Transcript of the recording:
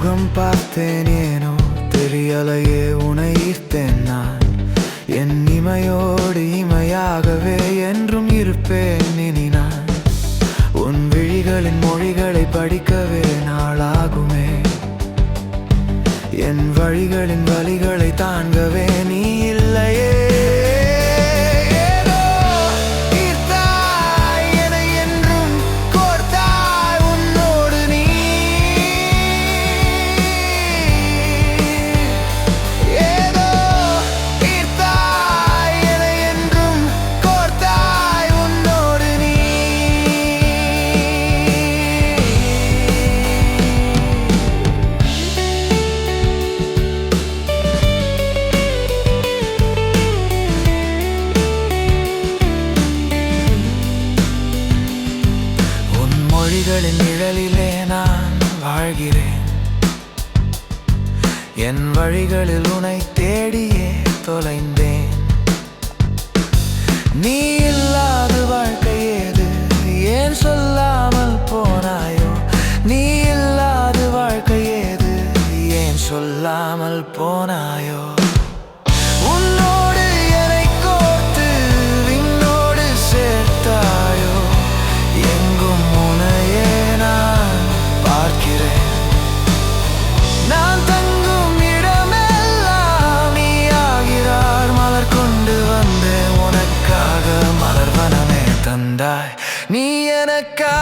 முகம் பார்த்தேன் ஏனோ தெரியலையே உனை ஈர்த்தேன் நான். என் இமையோடு இமையாகவே என்றும் இருப்பேன் இனி நான். உன் விழிகளின் மொழிகளை படிக்கவே நாளாகுமே. என் வழிகளின் வலிகளை தாங்கவே நீ இல்லையே. மொழிகளின் நிழலிலே நான் வாழ்கிறேன். என் வழிகளில் உனை தேடியே தொலைந்தேன். நீ இல்லாத வாழ்க்கை ஏது, ஏன் சொல்லாமல் போனாயோ? நீ இல்லாத வாழ்க்கை ஏது, ஏன் சொல்லாமல் போனாயோ? நீ எனக்கா